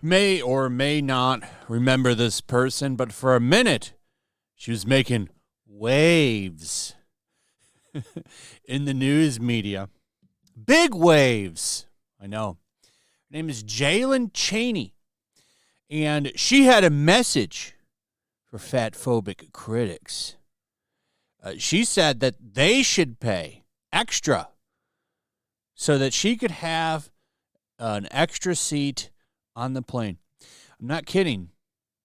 May or may not remember this person, but for a minute, she was making waves in the news media. Big waves. I know. Her name is Jaelynn Chaney, and she had a message for fatphobic critics. She said that they should pay extra so that she could have an extra seat on the plane. I'm not kidding.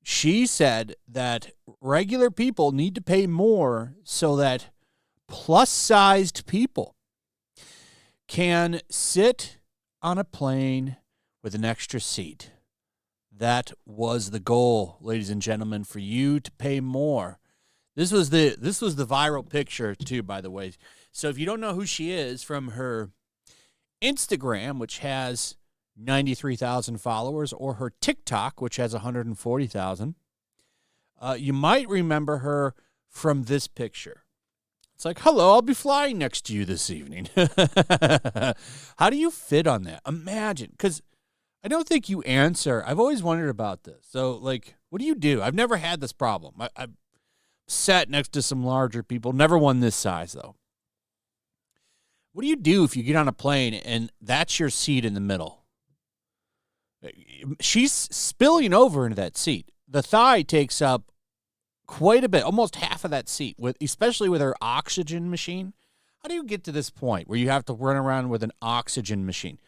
She said that regular people need to pay more so that plus-sized people can sit on a plane with an extra seat. That was the goal, ladies and gentlemen, for you to pay more. This was the viral picture too, by the way. So if you don't know who she is, from her Instagram, which has 93,000 followers, or her TikTok, which has 140,000. You might remember her from this picture. It's like, hello, I'll be flying next to you this evening. How do you fit on that? Imagine, because I don't think you answer. I've always wondered about this. So, like, what do you do? I've never had this problem. I've sat next to some larger people, never one this size, though. What do you do if you get on a plane and that's your seat in the middle? She's spilling over into that seat. The thigh takes up quite a bit, almost half of that seat, especially with her oxygen machine. How do you get to this point where you have to run around with an oxygen machine?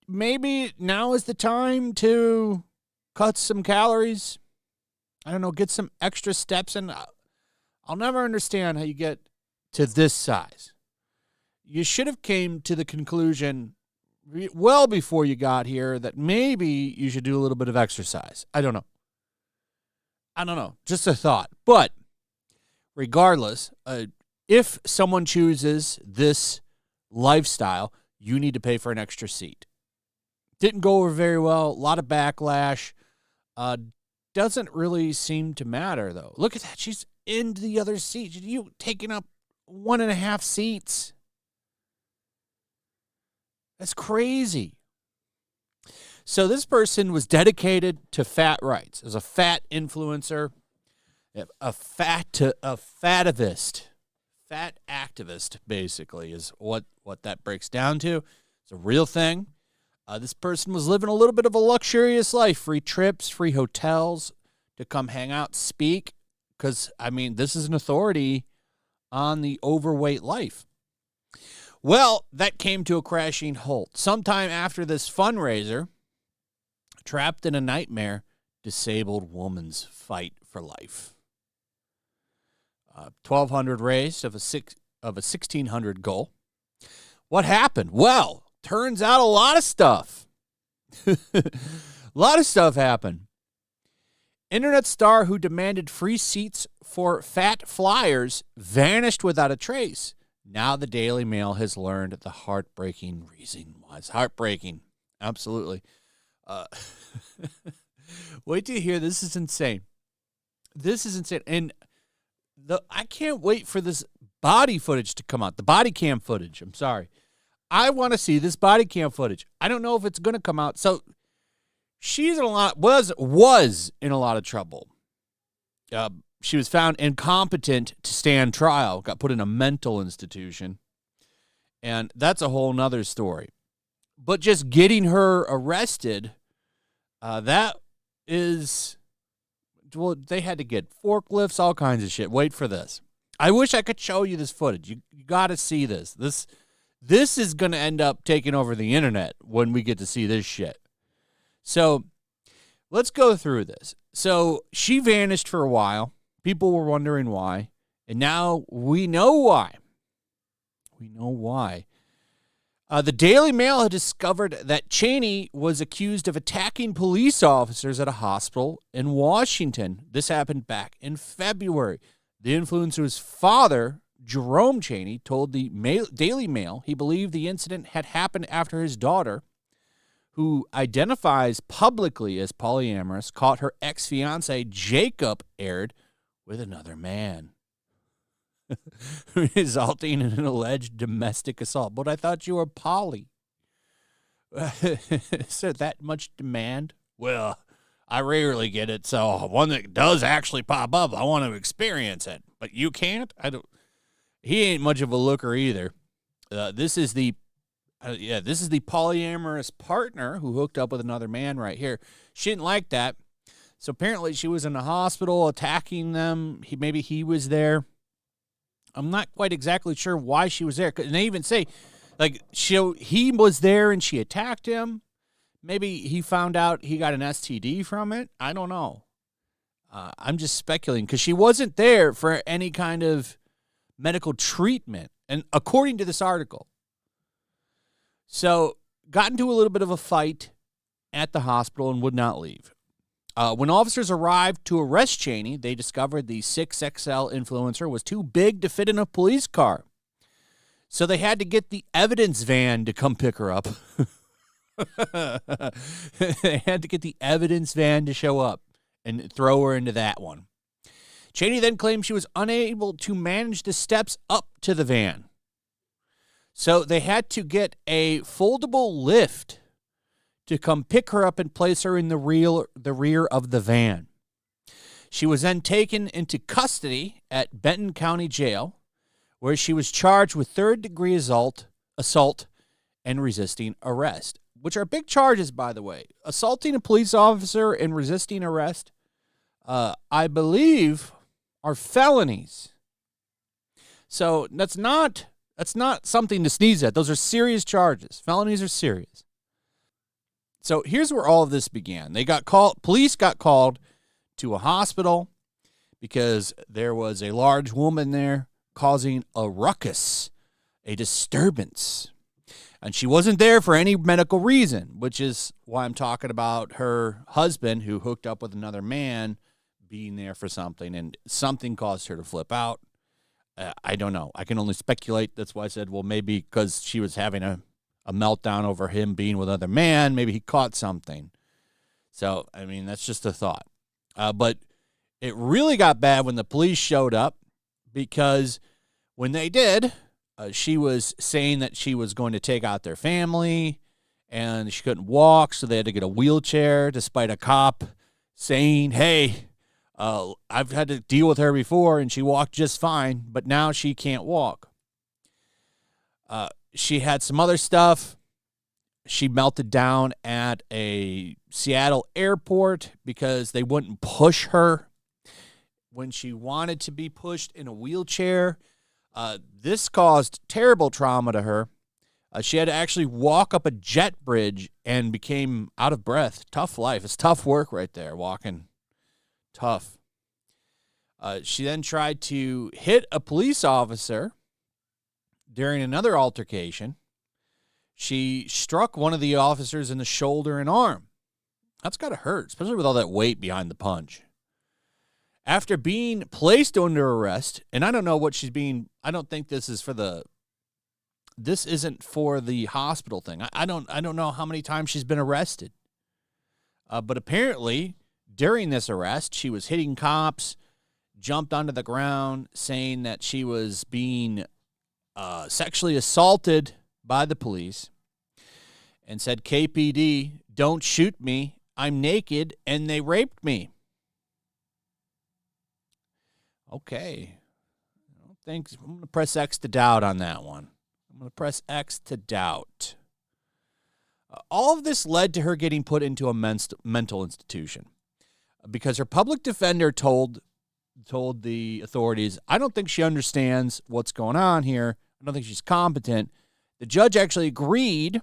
Maybe now is the time to cut some calories. I don't know, get some extra steps in. I'll never understand how you get to this size. You should have came to the conclusion well before you got here that maybe you should do a little bit of exercise. I don't know. Just a thought. But regardless, if someone chooses this lifestyle, you need to pay for an extra seat. Didn't go over very well. A lot of backlash. Doesn't really seem to matter, though. Look at that. She's in the other seat. You taking up 1.5 seats. That's crazy. So this person was dedicated to fat rights. As a fat influencer, a fativist, fat activist, basically, is what that breaks down to. It's a real thing. This person was living a little bit of a luxurious life, free trips, free hotels to come hang out, speak, because, I mean, this is an authority on the overweight life. Well, that came to a crashing halt. Sometime after this fundraiser, trapped in a nightmare, disabled woman's fight for life. 1,200 raised of a 1,600 goal. What happened? Well, turns out a lot of stuff. A lot of stuff happened. Internet star who demanded free seats for fat flyers vanished without a trace. Now the Daily Mail has learned the heartbreaking reason was. Heartbreaking. Absolutely. Wait till you hear. This is insane. This is insane. And I can't wait for this body footage to come out. The body cam footage. I'm sorry. I want to see this body cam footage. I don't know if it's going to come out. So she's in a lot, was in a lot of trouble. She was found incompetent to stand trial, got put in a mental institution, and that's a whole nother story. But just getting her arrested, that is, well, they had to get forklifts, all kinds of shit. Wait for this. I wish I could show you this footage. You got to see this. This is going to end up taking over the internet when we get to see this shit. So let's go through this. So she vanished for a while. People were wondering why. And now we know why. We know why. The Daily Mail had discovered that Chaney was accused of attacking police officers at a hospital in Washington. This happened back in February. The influencer's father, Jerome Chaney, told the Daily Mail he believed the incident had happened after his daughter, who identifies publicly as polyamorous, caught her ex-fiancé, Jacob, aired with another man. resulting in an alleged domestic assault. But I thought you were poly. Is there that much demand? Well, I rarely get it, so one that does actually pop up, I want to experience it. But you can't? I don't. He ain't much of a looker either. This is the polyamorous partner who hooked up with another man right here. She didn't like that. So apparently she was in the hospital attacking them. Maybe he was there. I'm not quite exactly sure why she was there. And they even say, like, he was there and she attacked him. Maybe he found out he got an STD from it. I don't know. I'm just speculating because she wasn't there for any kind of medical treatment. And according to this article. So got into a little bit of a fight at the hospital and would not leave. When officers arrived to arrest Chaney, they discovered the 6XL influencer was too big to fit in a police car. So they had to get the evidence van to come pick her up. They had to get the evidence van to show up and throw her into that one. Chaney then claimed she was unable to manage the steps up to the van. So they had to get a foldable lift to come pick her up and place her in the rear of the van. She was then taken into custody at Benton County Jail, where she was charged with third-degree assault and resisting arrest, which are big charges, by the way. Assaulting a police officer and resisting arrest, I believe, are felonies. So that's not something to sneeze at. Those are serious charges. Felonies are serious. So here's where all of this began. Police got called to a hospital because there was a large woman there causing a ruckus, a disturbance. And she wasn't there for any medical reason, which is why I'm talking about her husband who hooked up with another man being there for something, and something caused her to flip out. I don't know. I can only speculate. That's why I said, well, maybe because she was having a meltdown over him being with another man. Maybe he caught something. So, I mean, that's just a thought. But it really got bad when the police showed up, because when they did, she was saying that she was going to take out their family and she couldn't walk, so they had to get a wheelchair, despite a cop saying, hey, I've had to deal with her before and she walked just fine, but now she can't walk. She had some other stuff. She melted down at a Seattle airport because they wouldn't push her when she wanted to be pushed in a wheelchair. This caused terrible trauma to her. She had to actually walk up a jet bridge and became out of breath. Tough life. It's tough work right there, walking. Tough. She then tried to hit a police officer during another altercation. She struck one of the officers in the shoulder and arm. That's got to hurt, especially with all that weight behind the punch. After being placed under arrest, and I don't know what I don't think this isn't for the hospital thing. I don't know how many times she's been arrested. But apparently, during this arrest, she was hitting cops, jumped onto the ground, saying that she was being sexually assaulted by the police, and said, KPD, don't shoot me. I'm naked, and they raped me. Okay. I don't think I'm going to press X to doubt on that one. I'm going to press X to doubt. All of this led to her getting put into a mental institution because her public defender told the authorities, I don't think she understands what's going on here. I don't think she's competent. The judge actually agreed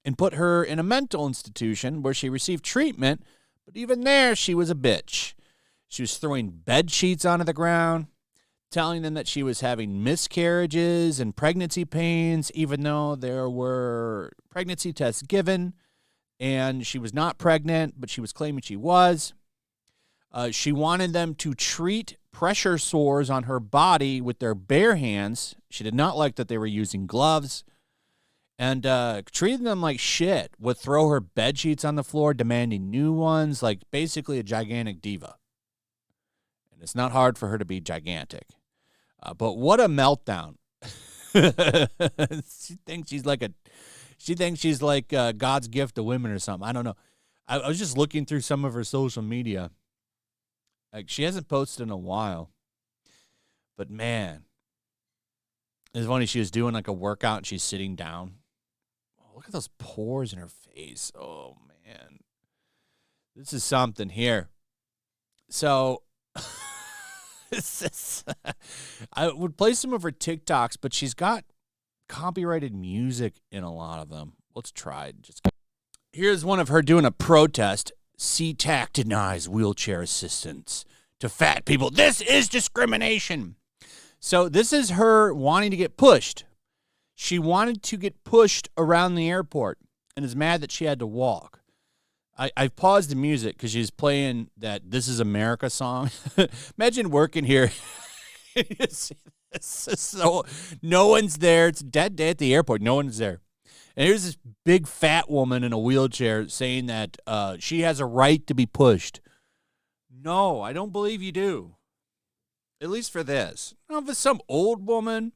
and put her in a mental institution where she received treatment, but even there, she was a bitch. She was throwing bed sheets onto the ground, telling them that she was having miscarriages and pregnancy pains, even though there were pregnancy tests given, and she was not pregnant, but she was claiming she was. She wanted them to treat pressure sores on her body with their bare hands. She did not like that they were using gloves, and treated them like shit. Would throw her bed sheets on the floor, demanding new ones, like basically a gigantic diva. And it's not hard for her to be gigantic. But what a meltdown. She thinks she's like God's gift to women or something. I don't know. I was just looking through some of her social media. Like, she hasn't posted in a while. But man, it's funny. She was doing like a workout and she's sitting down. Oh, look at those pores in her face. Oh man, this is something here. So I would play some of her TikToks, but she's got copyrighted music in a lot of them. Let's try it. Here's one of her doing a protest. SeaTac denies wheelchair assistance to fat people. This is discrimination. So this is her wanting to get pushed. She wanted to get pushed around the airport and is mad that she had to walk. I've paused the music because she's playing that This Is America song. Imagine working here. So no one's there. It's dead day at the airport. No one's there. And here's this big fat woman in a wheelchair saying that she has a right to be pushed. No, I don't believe you do. At least for this. I don't know if it's some old woman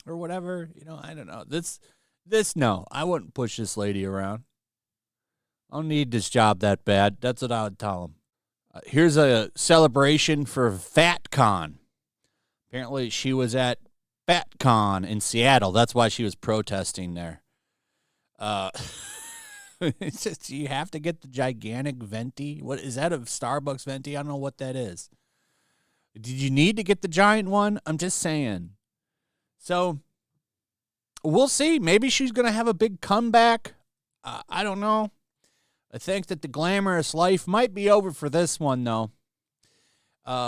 or whatever. I don't know. No, I wouldn't push this lady around. I don't need this job that bad. That's what I would tell him. Here's a celebration for FatCon. Apparently, she was at FatCon in Seattle. That's why she was protesting there. It's just, you have to get the gigantic venti. What is that? A Starbucks venti? I don't know what that is. Did you need to get the giant one? I'm just saying. So we'll see. Maybe she's going to have a big comeback. I don't know. I think that the glamorous life might be over for this one, though.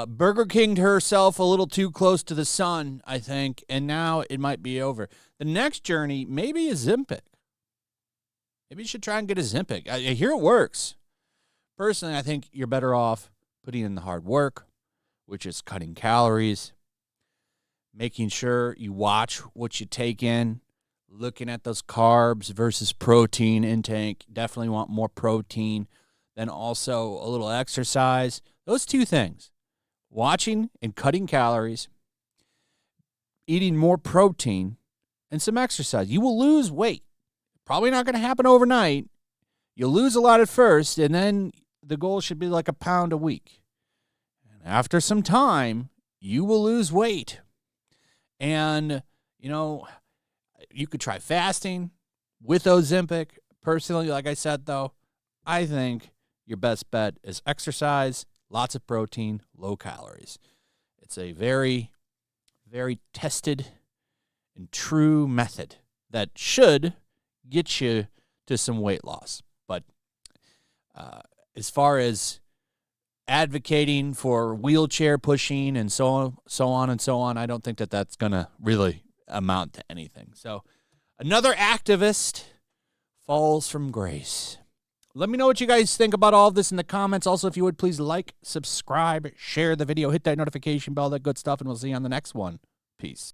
Burger Kinged herself a little too close to the sun, I think, and now it might be over. The next journey, maybe a Ozempic. Maybe you should try and get a Ozempic. I hear it works. Personally, I think you're better off putting in the hard work, which is cutting calories, making sure you watch what you take in, looking at those carbs versus protein intake. Definitely want more protein. Then also a little exercise. Those two things, watching and cutting calories, eating more protein, and some exercise. You will lose weight. Probably not going to happen overnight. You'll lose a lot at first, and then the goal should be like a pound a week. And after some time, you will lose weight. And, you could try fasting with Ozempic. Personally, like I said, though, I think your best bet is exercise, lots of protein, low calories. It's a very, very tested and true method that should get you to some weight loss. But as far as advocating for wheelchair pushing and so on, I don't think that that's going to really amount to anything. So another activist falls from grace. Let me know what you guys think about all of this in the comments. Also, if you would, please like, subscribe, share the video, hit that notification bell, that good stuff, and we'll see you on the next one. Peace.